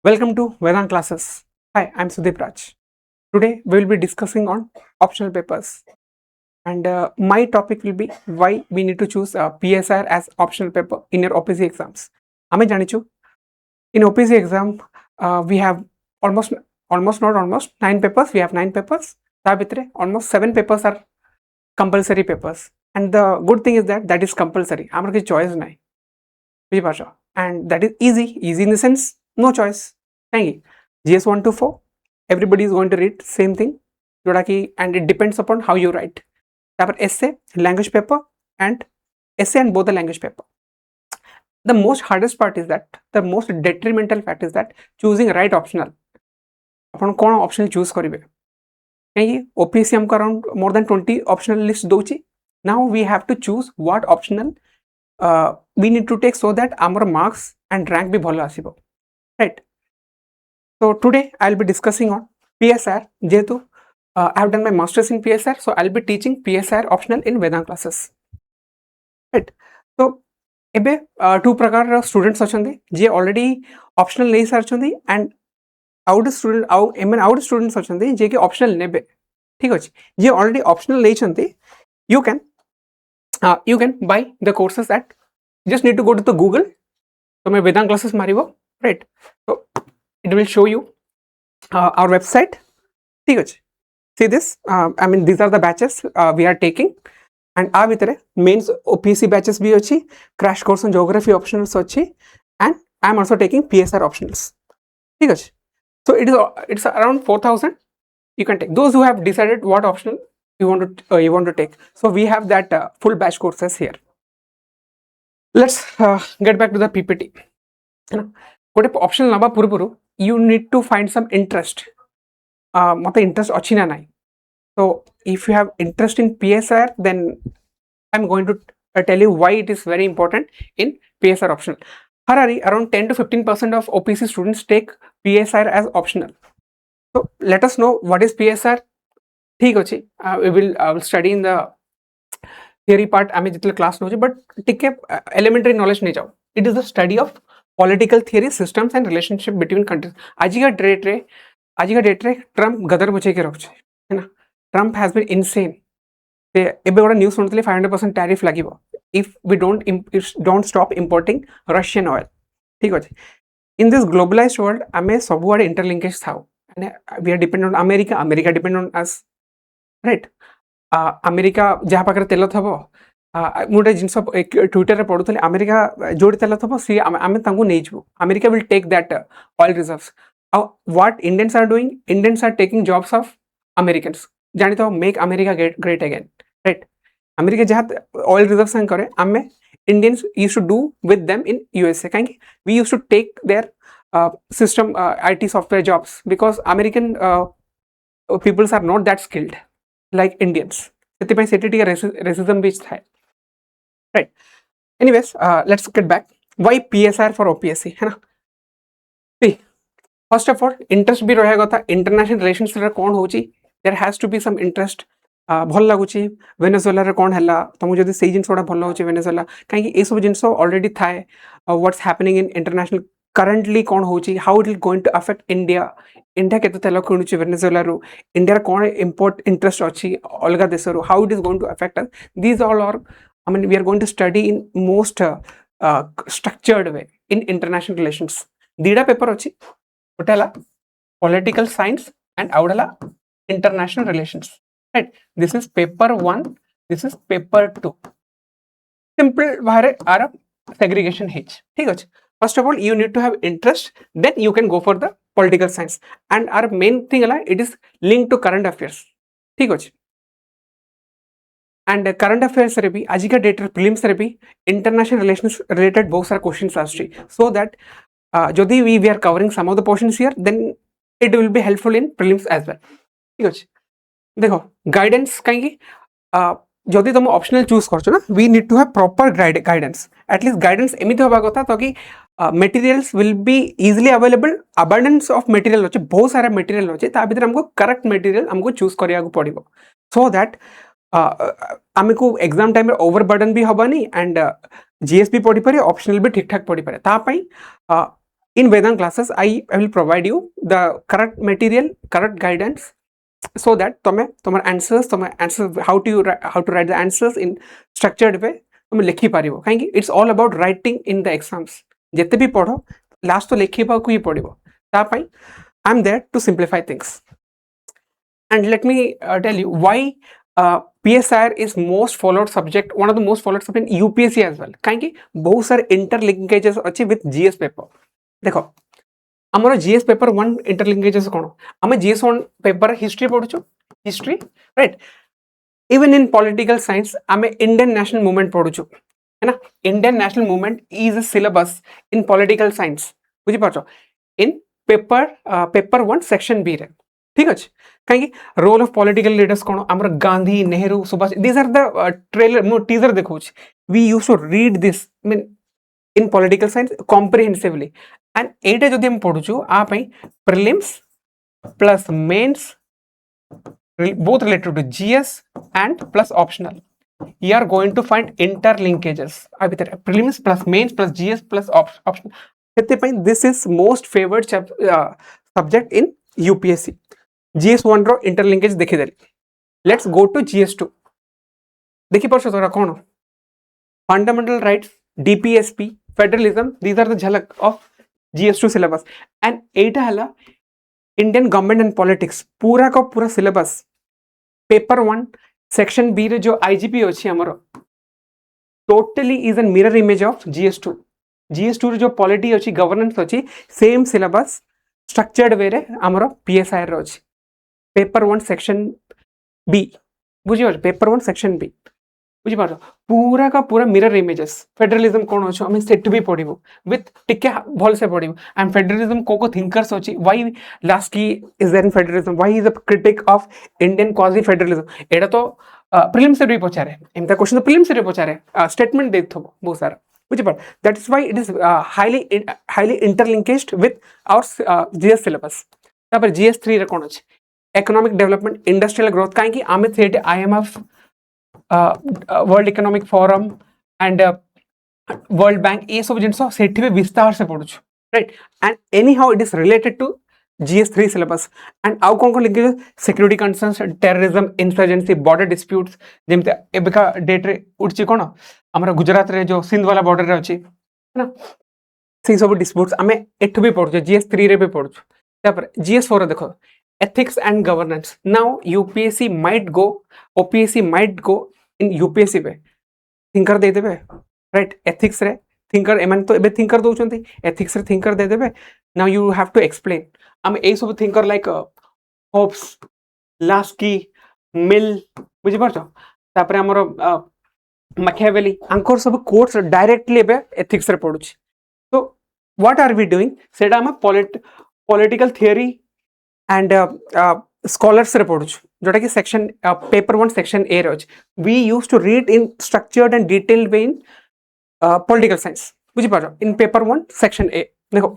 Welcome to Vedang classes. Hi, I'm Sudeep Raj. Today we will be discussing on optional papers, and my topic will be why we need to choose PSIR as optional paper in your OPSC exams. Ame janichu in OPSC exam we have almost not almost 9 papers. We have 9 papers. Ta bhitre almost 7 papers are compulsory papers, and the good thing is that is compulsory. Amar ki choice nahi. बुझिपारछ and that is easy in the sense no choice कहीं GS 1 to 4 everybody is going to read same thing जोड़ा कि and it depends upon how you write तापर essay language paper and essay and both the language paper. The most hardest part is that the most detrimental fact is that choosing right optional अपन कौन optional choose करिवे कहीं OPSC हमको around more than 20 optional list Dochi. Now we have to choose what optional we need to take so that our marks and rank be bhalo asibo, right? So today I'll be discussing on PSIR. Jehetu I have done my masters in PSIR, so I'll be teaching PSIR optional in Vedang classes, right? So ebe two prakar students achandi je already optional nei sarchandi and out students achandi je ki optional nebe, ठीक अछि. जे already optional nei chanti you can buy the courses at just need to go to the Google. So my Vedang classes maribo, right? So it will show you our website. ठीक अछि. See this. I mean these are the batches we are taking, and आ भितरे mains OPSC batches भी अछि, crash course on geography optionals अछि, and I am also taking PSR optionals. ठीक अछि. So it's around 4,000. You can take those who have decided what optional you want to take. So we have that full batch courses here. Let's get back to the PPT. गोटे optional नबा पूर्व you need to find some interest. मत interest अच्छी ना नहीं. So if you have interest in PSIR, then I'm going to tell you why it is very important in PSIR optional. Harari, around 10 to 15% of OPC students take PSIR as optional. So let us know what is PSIR. ठीक अछि. We will study in the theory part. आमे जितले class नोचे, but टिके elementary knowledge नहीं जाओ. It is the study of political theory, systems and relationship between countries. आज का date रे ट्रम्प गदर बचे के रखछे है ना. Trump has been insane. एबे गोटा न्यूज़ सुनतले 500% टैरिफ लागिबो if we don't stop importing Russian oil. ठीक अछि. In this globalized world आमे सबुआडे interlinkage थाउ. We are dependent on America depend on us, right? America जहाँ पाकर तेल थबो मुझे जिनस ट्विटर रे पढ़ुथले अमेरिका जोड़ी तेल थबो सी आमे तांको नै जबो. America will take that oil reserves. What Indians are doing? Indians are taking jobs of Americans. जानी तो make America great again, right? America जहाँ oil reserves हैं करे आमे Indians used to do with them in USA. कहेंगे we used to take their system IT software jobs because American peoples are not that skilled like Indians. ସେଥିପାଇଁ ସେଠି ଟିକେ racism भी था, right? Anyways, let's get back. Why PSIR for OPSC है ना. See, first of all interest भी रहेगा था international relations रे कौन होची. There has to be some interest. भल लागुची वेनेजुएला रे कौन हैला तुमको जदी सेही जिंस ओडा भल होची वेनेजुएला काहे कि ए सब जिंस ऑलरेडी थाए. What's happening in international currently कौन होची, how it is going to affect India. India केते तेल किणुची वेनेजुएला रू, इंडिया रे कौन इंपोर्ट इंटरेस्ट अछि अलगा देश रू, how it is going to affect us. These all are, I mean, we are going to study in most structured way in international relations. दीडा पेपर अछि, गोटेला political science and आउडला international relations, right? This is paper 1, this is paper 2. Simple बाहरे are segregation H. ठीक अछि. First of all, you need to have interest, then you can go for the political science. And our main thing है, it is linked to current affairs. ठीक अछि. And current affairs रे भी आज का date prelims रे भी international relations related बहुत सारा questions आछी. So that जदि we are covering some of the portions here, then it will be helpful in prelims as well. ठीक अछि. देखो guidance कहीं जदि तुम ऑप्शनल चूज करछो ना, we need to have proper guidance. At least guidance एमिति होबा कथा ताकि materials will be easily available. Abundance of material होचे, बहुत सारा material होचे, ता भीतर हमको correct material हमको चूज करिया को पड़िबो. So that हमको एग्जाम टाइम रे overburden भी हबानी and GS भी पढ़ी पारे, optional भी ठीक ठाक पढ़ी पारे. ता पई In Vedang classes, I will provide you the correct material, correct guidance, so that तुम्हें answers how to write the answers in structured way तुम्हें लिखी पारिबो काहेकि it's all about writing in the exams जेते भी पढ़ो last तो लिखिबा को ही पड़िबो ता पई I'm there to simplify things. And let me tell you why PSIR is most followed subject, one of the most followed subject in UPSC as well. काहेकि बहुत सारे interlinkages अच्छी with GS paper. देखो आमर जीएस पेपर 1 इंटरलिंकेजेस कोन आमे GS 1 paper history पढुछु history right even in political science आमे इंडियन नेशनल मूवमेंट पढुछु है ना Indian national movement is a syllabus in political science बुझि पाछो इन पेपर 1 सेक्शन बी रे ठीक अछि काहे रोल ऑफ पॉलिटिकल लीडर्स कोन आमर Gandhi Nehru Subhash these are the trailer मो टीजर देखौछ we used to read this mean in political science comprehensively and एटा जदि हम पढुछु आ पई prelims plus mains both related to GS and plus optional you are going to find interlinkages आ भीतर prelims plus mains plus GS plus optional सेते पई this is most favored subject in UPSC GS1 row interlinkage देखि देली let's go to GS2 देखि परछो तोरा कोन fundamental rights DPSP federalism these are the झलक of GS2 syllabus and एटा हला Indian government and politics पूरा का पूरा सिलेबस पेपर 1 सेक्शन बी रे जो आईजीपी अछि हमरो totally is an mirror image of GS2 रे जो पॉलिटी अछि गवर्नेंस अछि सेम सिलेबस स्ट्रक्चर्ड वे रे हमरो PSIR रो अछि पेपर 1 सेक्शन बी बुझियो पेपर 1 सेक्शन बी बुझि पारो पूरा का पूरा मिरर इमेजेस फेडरलिज्म कोन अछि हम सेट भी पढिबो विथ टिके भल से पढिबो एंड फेडरलिज्म को थिंकर्स अछि why Laski is there in federalism why is a critic of Indian quasi federalism एटा तो प्रीलिम्स से भी पचारे एमता क्वेश्चन तो प्रीलिम्स से पचारे स्टेटमेंट देथबो बहुत सारा बुझि पारो that is why it is highly interlinked with our GS syllabus तापर GS3 रे कोन अछि इकोनॉमिक डेवलपमेंट इंडस्ट्रियल ग्रोथ काहे कि आमे set IMF world economic forum and world bank ये सब जिनसो सेठी में विस्तार से पढुछु right and anyhow it is related to GS3 syllabus and आउ कोन लिखे security concerns terrorism insurgency border disputes जेमते एबका डेट रे उडची कोन हमरा गुजरात रे जो सिंध वाला बॉर्डर रे अछि है ना से सब डिस्प्यूट्स हमें एठु भी पढुछु GS3 रे भी पढुछु तापर GS4 देखो ethics and governance now UPSC might go OPSC might go in UPSC पे थिंकर दे देबे राइट एथिक्स रे थिंकर एमन तो एबे थिंकर दोचंती एथिक्स रे थिंकर दे देबे now you have to explain हम ए सब thinker like Hobbes Laski Mill बुझि परछो तापर हमरो मैकियावेली अंकोर सब कोट्स डायरेक्टली एबे एथिक्स रे पढुछि तो व्हाट आर वी डूइंग सेडा हम पॉलिटिकल थियरी एंड स्कॉलर्स रे पढुछु जोटा कि सेक्शन पेपर 1 सेक्शन ए रोज we use to read in structured and detailed way in political science बुझि पारो इन पेपर 1 सेक्शन ए देखो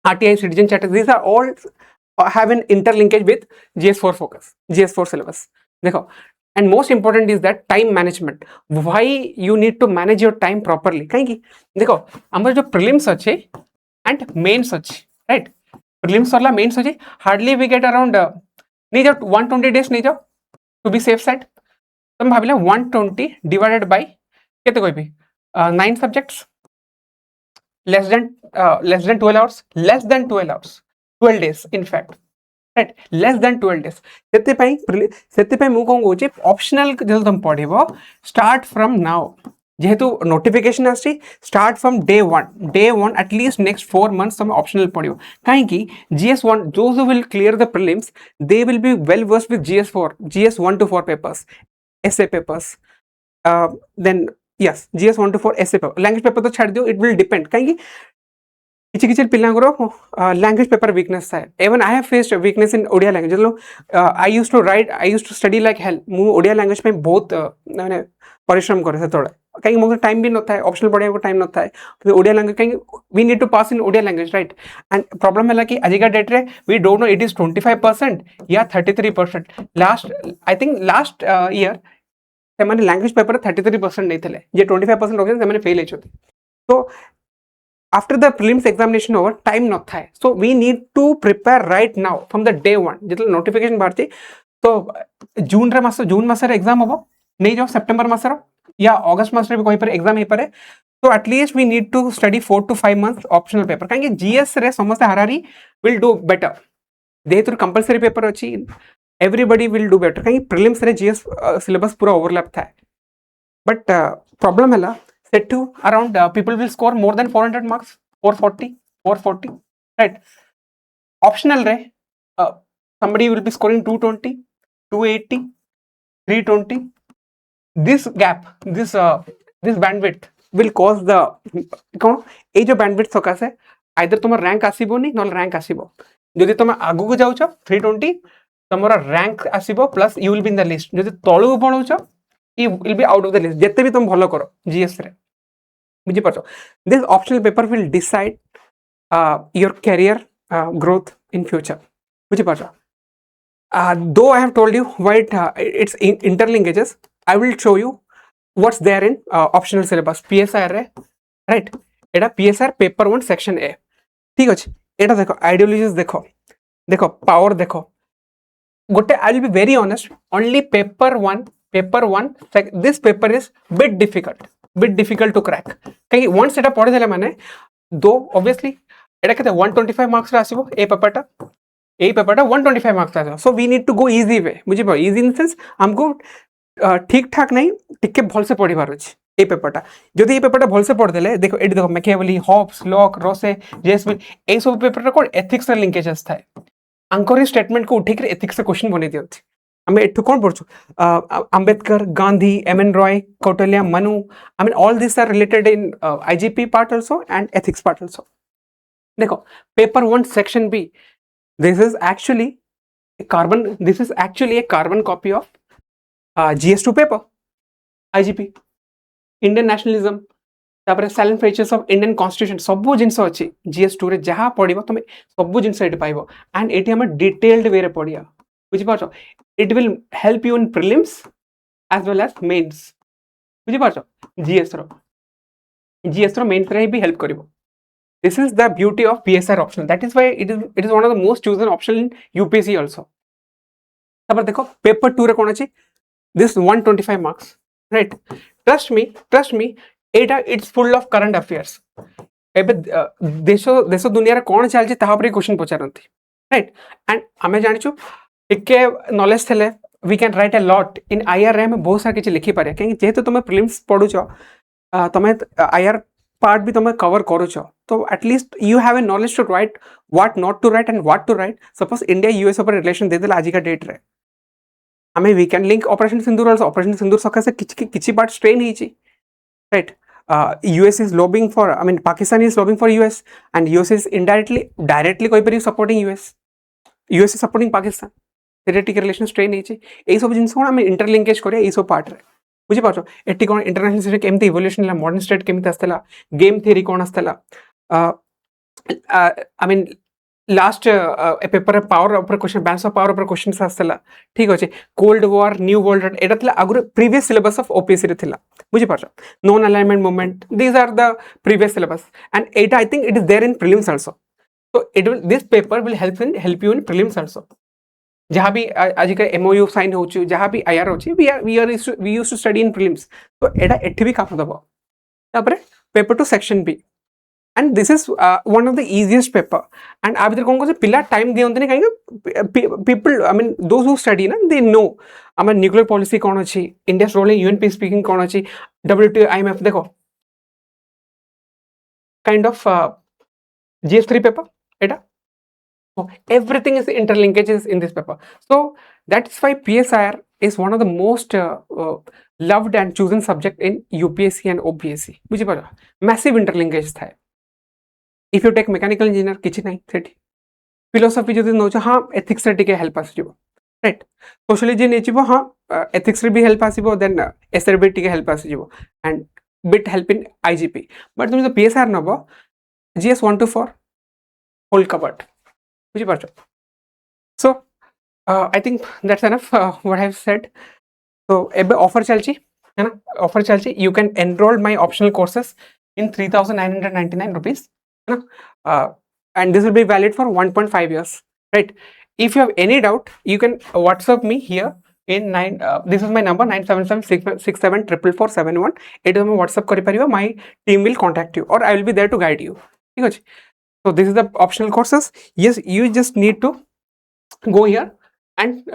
RTI citizen status these are all have an interlinkage with GS4 focus GS4 syllabus देखो and most important is that time management why you need to manage your time properly काहे कि देखो हमर जो prelims अछि and mains अछि right prelims वाला mains अछि हार्डली वी गेट अराउंड नहीं जाओ 120 डेज नहीं जाओ टू बी सेफ साइड तुम भाबिले 120 डिवाइडेड बाय केते कहबी 9 subjects less than 12 hours 12 days in fact right less than 12 days सेते पई मु कोन कहूचे ऑप्शनल जल तुम पढिबो स्टार्ट फ्रॉम नाउ जेहेतु नोटिफिकेशन आसी start from day 1 at least next 4 months तुम ऑप्शनल पढियो काहे कि GS1 those who will clear the prelims they will be well versed with GS1 to 4 papers essay papers then yes GS1 to 4 essay paper language paper तो छाड़ दियो it will depend काहे कि किछि पिलांगरो लैंग्वेज पेपर वीकनेस है even I have faced weakness in Odia language लो I used to study like हेल मु ओडिया लैंग्वेज पे बहुत माने परिश्रम करे सेतोळे कहीं मोर टाइम भी नथा है ऑप्शनल पढ़े को टाइम नथा है तो ओडिया लैंग्वेज कहीं we need to pass in Odia language right and problem है कि आजिका डेट रे we don't know it is 25% या 33% last I think last year से माने लैंग्वेज पेपर 33% नहीं थले जे 25% रखे से माने फेल हेछोती तो after the prelims examination over time not थाए, so we need to prepare right now from the day one जितने notification बाहरती तो जून मासरे एग्जाम हबो नहीं जो सेप्टेम्बर मासर या अगस्त मासरे भी कोई पर एग्जाम ही परे तो at least we need to study 4 to 5 months optional paper कहीं जीएस रे समस्त हारारी विल डू बेटर जेहेतु कंपलसरी पेपर अच्छी एवरीबडी विल डू बेटर कहीं प्रिलिम्स रे जीएस सिलेबस पूरा ओवरलैप था बट प्रॉब्लम है set to around people will score more than 400 marks 440 right optional ray somebody will be scoring 220 280 320 this gap this bandwidth will cause the कौन ए जो bandwidth सकाशे either तुम rank आसीबो नहीं knoll rank आसीबो जदि तुम आगु को जाउछ 320 तुमरा rank आसीबो plus you will be in the list जदि तळु पळुछ you will be out of the list जते भी तुम भलो करो जीएस रे बुझी पाछो this optional paper will decide your career growth in future बुझी पाछो though I have told you why it's interlinkages I will show you what's there in optional syllabus PSIR रे right Etah PSIR paper 1 section A ठीक अछि एटा देखो ideologies देखो power देखो गोटे I will be very honest only paper 1 this paper is bit difficult to crack कहीं once एटा पढ़े देले माने दो obviously एटा केते 125 मार्क्स रे आसीबो ए पेपरटा 125 मार्क्स आसीबो so we need to go easy way बुझी पा इजी इन सेंस हमको ठीक ठाक नहीं टिके भल से पढ़िबार अछि ए पेपरटा जदि ए पेपरटा भल से पढ़ देले देखो एटी देखो मैकियावेली हॉब्स लॉक रोसे जेसमिन ए सब पेपरटा कोड एथिक्स रे लिंकेजेस थाए अंकर स्टेटमेंट को उठिक एथिक्स से क्वेश्चन बनै दियंती हमें एठु कोन पढ़छु Ambedkar Gandhi M N Roy Kautilya Manu I mean all this are related in IGP part also and ethics part also देखो paper 1 section B this is actually a carbon copy of GS2 paper IGP Indian nationalism तापर silent features of Indian constitution सब जिंस अछि GS2 रे जहा पढिबो तमे सब जिंस eight पाइबो and eighty हम detailed वे रे पढिया बुझि पाछो it will help you in prelims as well as mains बुझि पाछो GS रो mains रे भी help करिवो this is the beauty of PSIR optional that is why it is one of the most chosen option in UPSC also तापर देखो paper 2 रे कोन अछि this 125 marks right trust me Etah it's full of current affairs एबे देश दुनिया रे कोन चलछि ताहा पर क्वेश्चन पचारंती राइट एंड हमें जानिछु टिके नॉलेज थले we can write a lot in IR रे में बहुत सारा किछ लिखि पारे कि जेहेतु तुम प्रीलिम्स पढुछो तुम IR पार्ट भी तुम कवर करूछो तो at least you have a knowledge to write what not to write and what to write suppose India US ऊपर रिलेशन दे देला आज का डेट रे हमें we can link operation Sindoor also operation Sindoor सका से किछि पार्ट स्ट्रेन हिची right US is lobbying for I mean Pakistan is lobbying for US and US is directly कोई पर supporting US is supporting Pakistan theoretic relation strain हिची ए सब जिंस कोन हमें इंटरलिंकेज करे ए सब पार्ट रे बुझी पाछो एटी कोन इंटरनेशनल सिस्टम केमती इवोल्यूशन ला मॉडर्न स्टेट केमती आस्तला गेम थ्योरी कोन आस्तला I mean last paper power ऊपर क्वेश्चन बैलेंस ऑफ पावर ऊपर क्वेश्चन आस्तला ठीक अछि कोल्ड वॉर न्यू वर्ल्ड एटा थला अगुर प्रीवियस सिलेबस ऑफ ओपीएससी रे थला बुझी पाछो non alignment movement these are the previous syllabus and एटा I think it is there in prelims also so this paper will help you in prelims also जहाँ भी आज का MOU साइन हो जहाँ भी IR होची we used to study in prelims तो एटा एठी भी काम दबो तापरे paper 2 section B and this is one of the easiest paper and आ भीतर कोन को पिला टाइम दियंतनी काई people I mean those who study ना they know हमर न्यूक्लियर पॉलिसी कोन अछि India's role in UN peacekeeping कोन अछि WTO IMF देखो काइंड ऑफ GS3 पेपर एटा everything is interlinkages in this paper so that's why PSIR is one of the most loved and chosen subject in UPSC and OPSC बुझी पारो massive interlinkages थाए if you take mechanical engineer किछि नाही सेठी philosophy जदि नोच हां ethics रे टिके help आसीबो right sociology नेचिबो हां ethics रे भी हेल्प आसीबो then SR भी टिके help आसीबो and bit help in IGP but तुम जो PSIR Nebo GS 1 to 4 whole covered बुझी पारछो so I think that's enough what I have said so एबे ऑफर चलची है ना offer चलची you can enroll my optional courses in 3999 rupees and this will be valid for 1.5 years, right? If you have any doubt, you can WhatsApp me here in 9. This is my number 9776674471. It is my WhatsApp kariପାରିବ. My team will contact you, or I will be there to guide you. ठीक ଅଛି? So this is the optional courses. Yes, you just need to go here and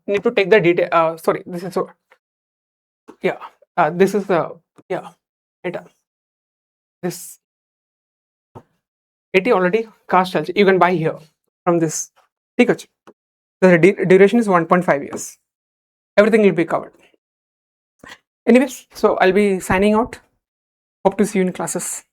need to take the detail. Sorry, this is so. Yeah, this is the this. It already cast charge. You can buy here from this. ठीक ଅଛି? The duration is 1.5 years. Everything will be covered. Anyways, so I'll be signing out. Hope to see you in classes.